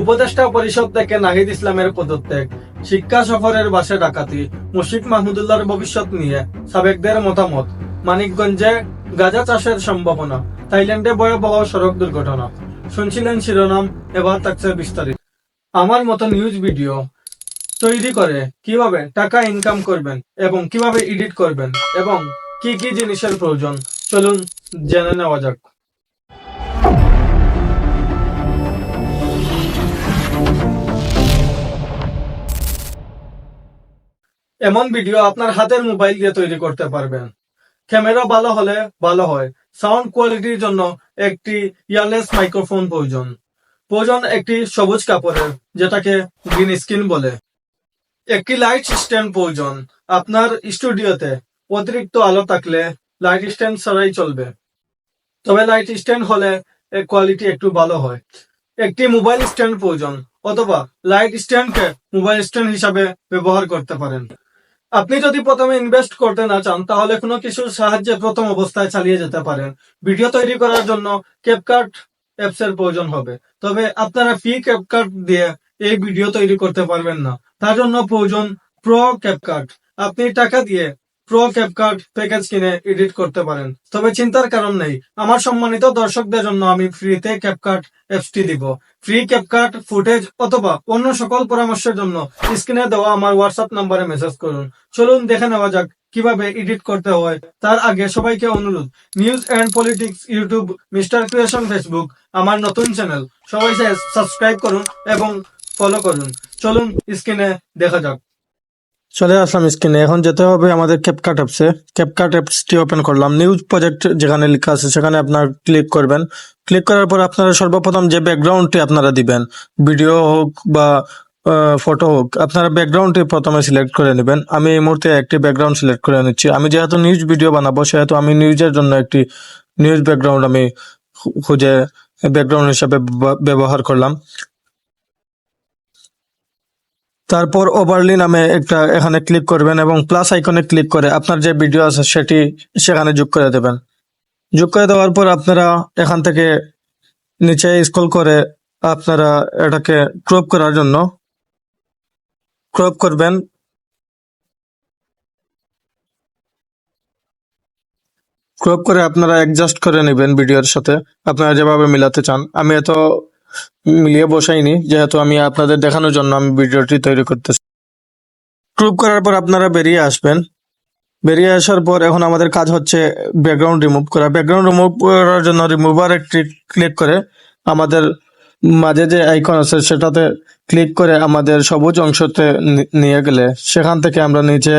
উপদেষ্টা পরিষদ থেকে নাহিদ ইসলামের পদত্যাগ, শিক্ষা সফরের বাসে ডাকাতি, মুশফিক মাহমুদুল্লাহর ভবিষ্যৎ নিয়ে সাবেকদের মতামত, মানিকগঞ্জে গাঁজা চাষের সম্ভাবনা, থাইল্যান্ডে ভয়াবহ সড়ক দুর্ঘটনা। শুনছিলেন শিরোনাম, এবার থাকছে বিস্তারিত। আমার মতো নিউজ ভিডিও তৈরি করে কিভাবে টাকা ইনকাম করবেন এবং কিভাবে এডিট করবেন এবং কি কি জিনিসের প্রয়োজন, চলুন জেনে নেওয়া যাক। এমন ভিডিও আপনার হাতের মোবাইল দিয়ে তৈরি করতে পারবেন। ক্যামেরা ভালো হলে ভালো হয়। সাউন্ড কোয়ালিটির জন্য একটি ইয়ারলেস মাইক্রোফোন প্রয়োজন একটি সবুজ কাপড়ের, যেটাকে গ্রিন স্ক্রিন বলে। একটি লাইট স্ট্যান্ড প্রয়োজন। আপনার স্টুডিওতে অতিরিক্ত আলো থাকলে লাইট স্ট্যান্ড ছাড়াই চলবে, তবে লাইট স্ট্যান্ড হলে কোয়ালিটি একটু ভালো হয়। একটি মোবাইল স্ট্যান্ড প্রয়োজন, অথবা লাইট স্ট্যান্ডকে মোবাইল স্ট্যান্ড হিসাবে ব্যবহার করতে পারেন। আপনি যদি প্রথমে ইনভেস্ট করতে না চান, তাহলে কোনো কিছুর সাহায্যে প্রথম অবস্থায় চালিয়ে যেতে পারেন। ভিডিও তৈরি করার জন্য ক্যাপকাট অ্যাপস এর প্রয়োজন হবে, তবে আপনারা ফ্রি ক্যাপকাট দিয়ে এই ভিডিও তৈরি করতে পারবেন না। তার জন্য প্রয়োজন প্রো ক্যাপকাট। আপনি টাকা দিয়ে প্রো ক্যাপকাট প্যাকেজ কিনে এডিট করতে পারেন, তবে চিন্তার কারণ নেই। আমার সম্মানিত দর্শকদের জন্য আমি ফ্রিতে ক্যাপকাট অ্যাপসটি দিব। ফ্রি ক্যাপকাট ফুটেজ অথবা অন্য সকল পরামর্শের জন্য স্ক্রিনে দেওয়া আমার হোয়াটসঅ্যাপ নাম্বারে মেসেজ করুন। চলুন দেখে নেওয়া যাক কিভাবে এডিট করতে হয়। তার আগে সবাইকে অনুরোধ, news and politics YouTube, mister creation Facebook আমার নতুন চ্যানেল, সবাই সাবস্ক্রাইব করুন এবং ফলো করুন। চলুন স্ক্রিনে দেখা যাক। চলে আসলাম স্ক্রিনে। এখন যেতে হবে আমাদের ক্যাপকাট অ্যাপসে। ক্যাপকাট অ্যাপসটি ওপেন করলাম। নিউজ প্রজেক্ট যেখানে লেখা আছে সেখানে আপনার ক্লিক করবেন। ক্লিক করার পর আপনারা সর্বপ্রথম যে ব্যাকগ্রাউন্ডটি আপনারা দিবেন, ভিডিও হোক বা ফটো হোক, আপনারা ব্যাকগ্রাউন্ডটি প্রথমে সিলেক্ট করে নেবেন। আমি এই মুহূর্তে একটি ব্যাকগ্রাউন্ড সিলেক্ট করে নিচ্ছি। আমি যেহেতু নিউজ ভিডিও বানাবো, সেহেতু আমি নিউজের জন্য একটি নিউজ ব্যাকগ্রাউন্ড আমি খুঁজে ব্যাকগ্রাউন্ড হিসাবে ব্যবহার করলাম। তারপর ওভারলি নামে একটা এখানে ক্লিক করবেন এবং প্লাস আইকনে ক্লিক করে আপনার যে ভিডিও আছে সেটি সেখানে যোগ করে দেবেন। যোগ করে দেওয়ার পর আপনারা এখান থেকে নিচে স্ক্রল করে আপনারা এটাকে ক্রপ করার জন্য ক্রপ করবেন। ক্রপ করে আপনারা অ্যাডজাস্ট করে নেবেন ভিডিওর সাথে, আপনারা যেভাবে মিলাতে চান। আমি এত মিলিয়ে বসাইনি, যেহেতু আমি আপনাদের দেখানোর জন্য আমি ভিডিওটি তৈরি করতেছি। ক্রপ করার পর আপনারা বেরিয়ে আসবেন। বেরিয়ে আসার পর এখন আমাদের কাজ হচ্ছে ব্যাকগ্রাউন্ড রিমুভ করা। ব্যাকগ্রাউন্ড রিমুভ করার জন্য রিমুভার একটি ক্লিক করে আমাদের মাঝে যে আইকন আছে সেটাতে ক্লিক করে আমাদের সবুজ অংশতে নিয়ে গেলে সেখান থেকে আমরা নিচে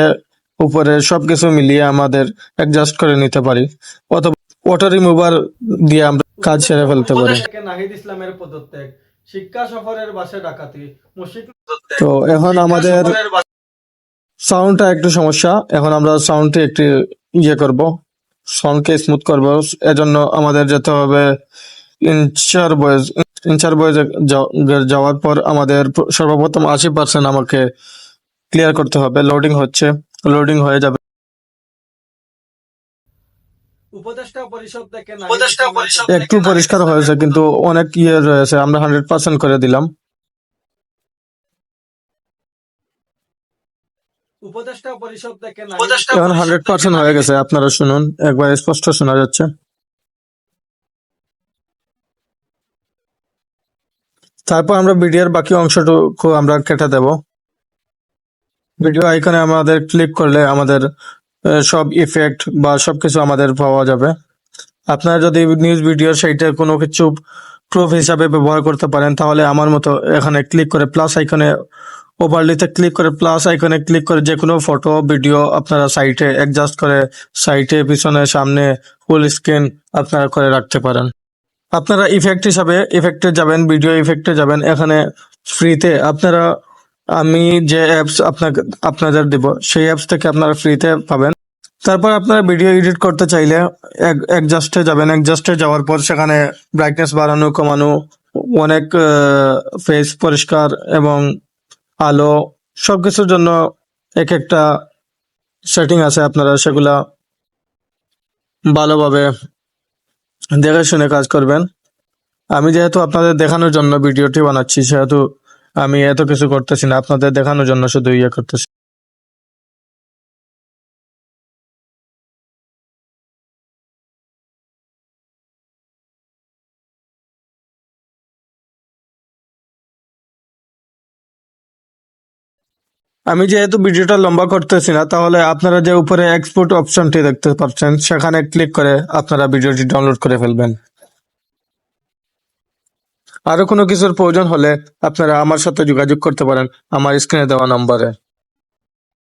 উপরে সবকিছু মিলিয়ে আমাদের অ্যাডজাস্ট করে নিতে পারি, অথবা অটো রিমুভার দিয়ে আমরা কাজ সেরে ফেলতে পারি। নাহিদ ইসলামের পদত্যাগ, শিক্ষা সফরের বাসে ডাকাতি, মুশফিক। তো এখন আমাদের সাউন্ডটা একটু সমস্যা। এখন আমরা সাউন্ডটি একটু করব, সাউন্ডকে স্মুথ করব। এজন্য আমাদের যেতে হবে ইনচার বয়েজে যাওয়ার পর আমাদের সর্বপ্রথম 80% আমাকে ক্লিয়ার করতে হবে। লোডিং হচ্ছে, লোডিং হয়ে যাবে। উপদেষ্টা পরিষদ থেকে একটু পরিষ্কার হয়েছে, কিন্তু অনেক রয়েছে। আমরা 100% করে দিলাম। উপদেষ্টা পরিষদ থেকে এখন 100% হয়ে গেছে। আপনারা শুনুন, একবার স্পষ্ট শোনা যাচ্ছে। তারপর আমরা ভিডিওর বাকি অংশটুকু আমরা কেটে দেব। ভিডিও আইকনে আমাদের ক্লিক করলে আমাদের সব ইফেক্ট বা সবকিছু আমাদের পাওয়া যাবে। আপনারা যদি নিউজ ভিডিওর সাইটে কোনো কিছু প্রুফ হিসাবে ব্যবহার করতে পারেন, তাহলে আমার মতো এখানে ক্লিক করে প্লাস আইকনে, ওভারলিতে ক্লিক করে প্লাস আইকনে ক্লিক করে যে কোনো ফটো ভিডিও আপনারা সাইটে অ্যাডজাস্ট করে সাইটে পিছনে সামনে ফুল স্ক্রিন আপনারা করে রাখতে পারেন। আপনারা ইফেক্ট হিসাবে ইফেক্টে যাবেন, ভিডিও ইফেক্টে যাবেন। এখানে ফ্রিতে আপনারা, আমি যে অ্যাপস আপনাদের দেব সেই অ্যাপস থেকে আপনারা ফ্রিতে পাবেন। তারপর আপনারা ভিডিও এডিট করতে চাইলে অ্যাডজাস্টে যাবেন। অ্যাডজাস্টে যাওয়ার পর সেখানে ব্রাইটনেস বাড়ানো কমানো, অনেক ফেস পরিষ্কার এবং আলো সবকিছুর জন্য এক একটা সেটিং আছে। আপনারা সেগুলা ভালোভাবে দেখে শুনে কাজ করবেন। আমি যেহেতু আপনাদের দেখানোর জন্য ভিডিওটি বানাচ্ছি, সেহেতু আমি এত কিছু করতেছি না, আপনাদের দেখানোর জন্য শুধু ইয়ে করতেছি। আমি যেহেতু ভিডিওটা লম্বা করতেছি না, তাহলে আপনারা যে উপরে এক্সপোর্ট অপশনটি দেখতে পাচ্ছেন, সেখানে ক্লিক করে আপনারা ভিডিওটি ডাউনলোড করে ফেলবেন। আরো কোনো কিছুর প্রয়োজন হলে আপনারা আমার সাথে যোগাযোগ করতে পারেন আমার স্ক্রিনে দেওয়া নম্বরে।